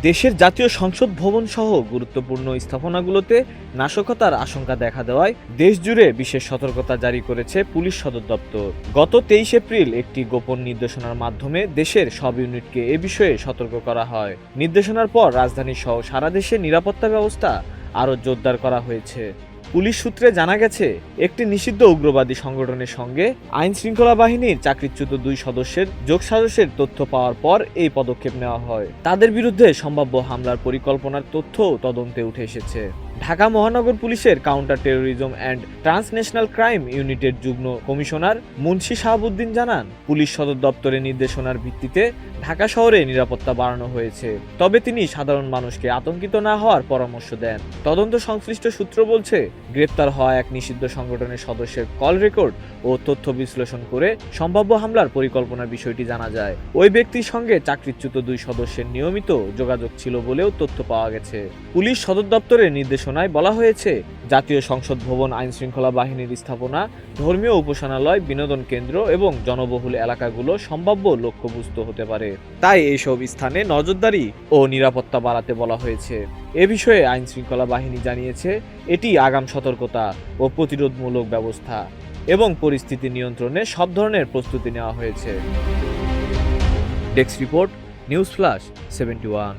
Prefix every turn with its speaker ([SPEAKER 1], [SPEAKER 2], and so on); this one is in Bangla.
[SPEAKER 1] দেশের জাতীয় সংসদ ভবন সহ গুরুত্বপূর্ণ স্থাপনাগুলোতে নাশকতার আশঙ্কা দেখা দেওয়ায় দেশজুড়ে বিশেষ সতর্কতা জারি করেছে পুলিশ সদর দপ্তর। গত 23 এপ্রিল একটি গোপন নির্দেশনার মাধ্যমে দেশের সব ইউনিটকে এ বিষয়ে সতর্ক করা হয়। নির্দেশনার পর রাজধানী সহ সারা দেশে নিরাপত্তা ব্যবস্থা আরও জোরদার করা হয়েছে। পুলিশ সূত্রে জানা গেছে, একটি নিষিদ্ধ উগ্রবাদী সংগঠনের সঙ্গে আইন শৃঙ্খলা বাহিনীর চাকরিচ্যুত 2 সদস্যের যোগসাজশের তথ্য পাওয়ার পর এই পদক্ষেপ নেওয়া হয়। তাদের বিরুদ্ধে সম্ভাব্য হামলার পরিকল্পনার তথ্যও তদন্তে উঠে এসেছে। ঢাকা মহানগর পুলিশের counter terrorism and transnational crime ইউনিটের যুগ্ম কমিশনার মুন্সি শাহাবুদ্দিন জানান, পুলিশ সদর দপ্তরের নির্দেশনার ভিত্তিতে ঢাকা শহরে নিরাপত্তা বাড়ানো হয়েছে। তবে তিনি সাধারণ মানুষকে আতঙ্কিত না হওয়ার পরামর্শ দেন। তদন্ত সংশ্লিষ্ট সূত্র বলছে, গ্রেপ্তার হওয়া এক নিষিদ্ধ সংগঠনের সদস্যের কল রেকর্ড ও তথ্য বিশ্লেষণ করে সম্ভাব্য হামলার পরিকল্পনার বিষয়টি জানা যায়। ওই ব্যক্তির সঙ্গে চাকরিচ্যুত 2 সদস্যের নিয়মিত যোগাযোগ ছিল বলেও তথ্য পাওয়া গেছে। পুলিশ সদর দপ্তরের নির্দেশনায় বলা হয়েছে, জাতীয় সংসদ ভবন, আইন শৃঙ্খলা বাহিনীর স্থাপনা, ধর্মীয় উপাসনালয়, বিনোদন কেন্দ্র এবং জনবহুল এলাকাগুলো সম্ভাব্য লক্ষ্যবস্তু হতে পারে। তাই এইসব স্থানে নজরদারি ও নিরাপত্তা বাড়াতে বলা হয়েছে। এ বিষয়ে আইন শৃঙ্খলা বাহিনী জানিয়েছে, এটি আগাম সতর্কতা ও প্রতিরোধমূলক ব্যবস্থা এবং পরিস্থিতি নিয়ন্ত্রণে সব ধরনের প্রস্তুতি নেওয়া হয়েছে। Desk report, news flash 71।